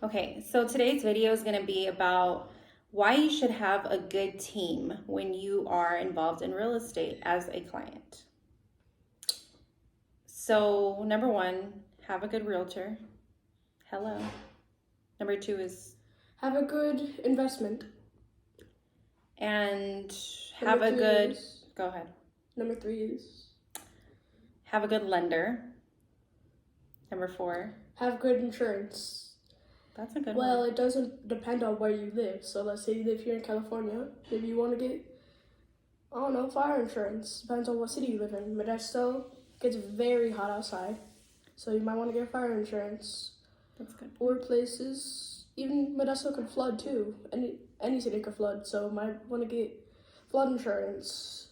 Okay, so today's video is going to be about why you should have a good team when you are involved in real estate as a client. So, number one, have a good realtor. Hello. Number two is, Have a good investment. and have Number a three good, is- go ahead, Number 3 is have a good lender. Number four, have good insurance. that's a good Well, one. it doesn't depend on where you live. So let's say you live here in California. Maybe you want to get, I don't know, fire insurance. Depends on what city you live in. Modesto gets very hot outside. So you might want to get fire insurance. That's good. Or places, even Modesto could flood too. Any city could flood. So might want to get flood insurance.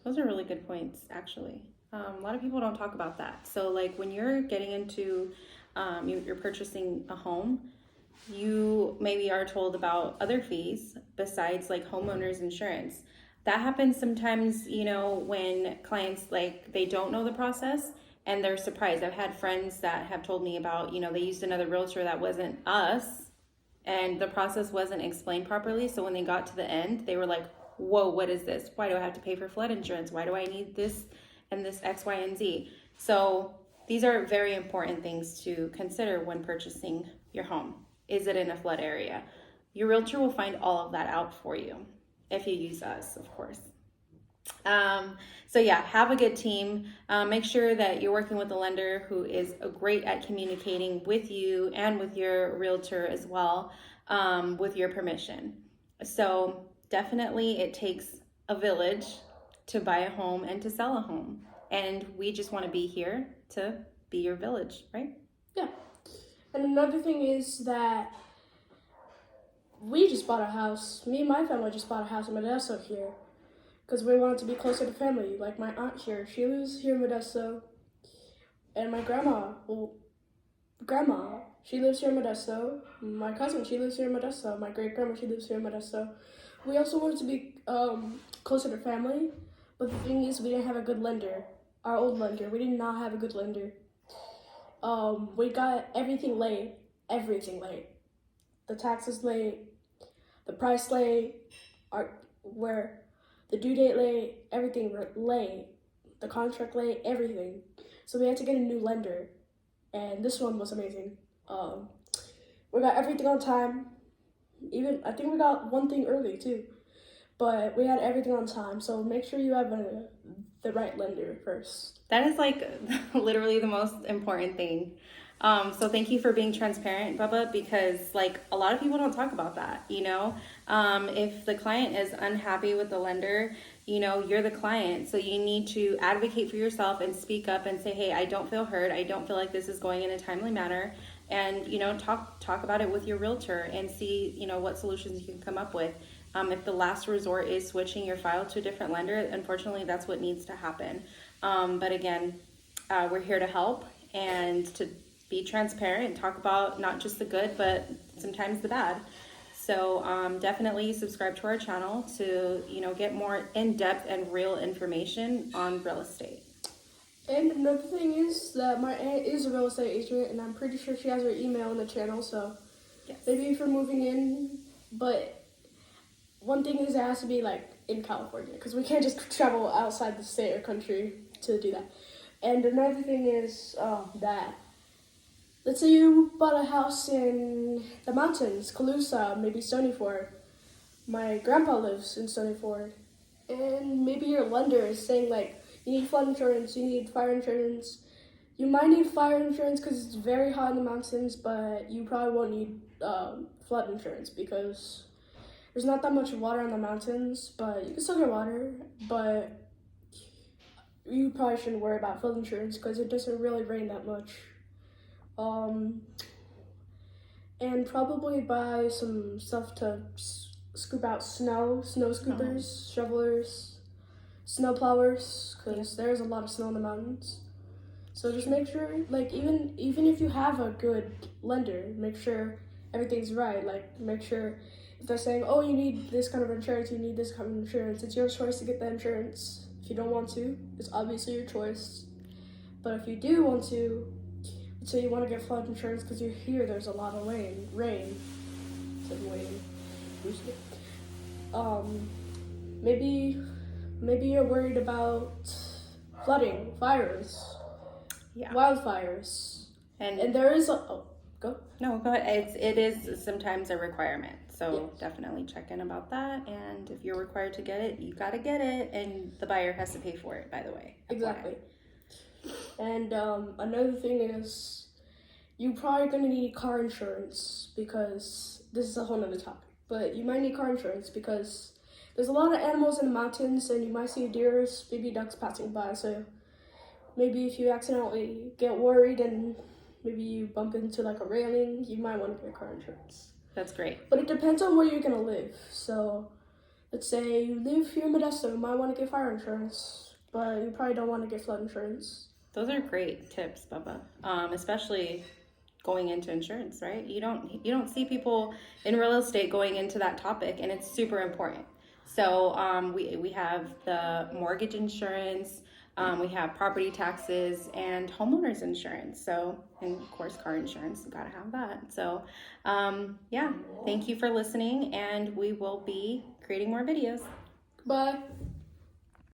Those are really good points, actually. A lot of people don't talk about that. So, like when you're getting into, you're purchasing a home, you maybe are told about other fees besides like homeowners insurance. That happens sometimes, when clients they don't know the process and they're surprised. I've had friends that have told me about, they used another realtor that wasn't us and the process wasn't explained properly. So when they got to the end, they were like, whoa, what is this? Why do I have to pay for flood insurance? Why do I need this and this X, Y, and Z? So these are very important things to consider when purchasing your home. Is it in a flood area? Your realtor will find all of that out for you if you use us, of course. So yeah, have a good team. Make sure that you're working with a lender who is great at communicating with you and with your realtor as well, with your permission. So definitely it takes a village to buy a home and to sell a home. And we just want to be here to be your village, right? Yeah. And another thing is that we just bought a house. Me and my family just bought a house in Modesto here. Because we wanted to be closer to family. Like my aunt here, she lives here in Modesto. And my grandma, she lives here in Modesto. My cousin, she lives here in Modesto. My great grandma, she lives here in Modesto. We also wanted to be closer to family. But the thing is, we didn't have a good lender. Our old lender, we did not have a good lender. We got everything late. Everything late. The taxes late. The price late. The due date late, everything late, the contract late, everything. So we had to get a new lender, and this one was amazing. We got everything on time. Even I think we got one thing early too, but we had everything on time. So make sure you have the right lender first. That is literally the most important thing. So thank you for being transparent, Bubba, because a lot of people don't talk about that, if the client is unhappy with the lender, you're the client. So you need to advocate for yourself and speak up and say, hey, I don't feel heard. I don't feel like this is going in a timely manner. And, talk about it with your realtor and see, what solutions you can come up with. If the last resort is switching your file to a different lender, unfortunately, that's what needs to happen. But again, we're here to help and to be transparent and talk about not just the good, but sometimes the bad. So definitely subscribe to our channel to, get more in-depth and real information on real estate. And another thing is that my aunt is a real estate agent, and I'm pretty sure she has her email on the channel, so Yes. maybe if you're moving in, but one thing is it has to be in California, because we can't just travel outside the state or country to do that. And another thing is that, let's say you bought a house in the mountains, Calusa, maybe Stony Ford. My grandpa lives in Stony Ford, and maybe your lender is saying you need flood insurance, you need fire insurance. You might need fire insurance because it's very hot in the mountains, but you probably won't need flood insurance because there's not that much water on the mountains, but you can still get water, but you probably shouldn't worry about flood insurance because it doesn't really rain that much. And probably buy some stuff to scoop out snow scoopers, shovelers, snow plowers, because there's a lot of snow in the mountains. So just make sure, even if you have a good lender, make sure everything's right. Make sure if they're saying, oh, you need this kind of insurance, you need this kind of insurance, it's your choice to get the insurance. If you don't want to, it's obviously your choice. But if you do want to, So you want to get flood insurance because you hear there's a lot of rain. Said rain. Boosted. Maybe you're worried about flooding, fires, Yeah. wildfires, And and there is a go. no, go ahead. It is sometimes a requirement. So Yes. definitely check in about that. And if you're required to get it, you got to get it. And the buyer has to pay for it, by the way. Exactly. And another thing is, you're probably gonna need car insurance because this is a whole nother topic. But you might need car insurance because there's a lot of animals in the mountains, and you might see deer, baby ducks passing by. So maybe if you accidentally get worried and maybe you bump into like a railing, you might want to get car insurance. That's great. But it depends on where you're gonna live. So let's say you live here in Modesto, you might want to get fire insurance, but you probably don't want to get flood insurance. Those are great tips, Bubba. Especially going into insurance, right? You don't see people in real estate going into that topic, and it's super important. So we have the mortgage insurance, we have property taxes and homeowners insurance. So, and of course car insurance, you gotta have that. So yeah, thank you for listening, and we will be creating more videos. Bye.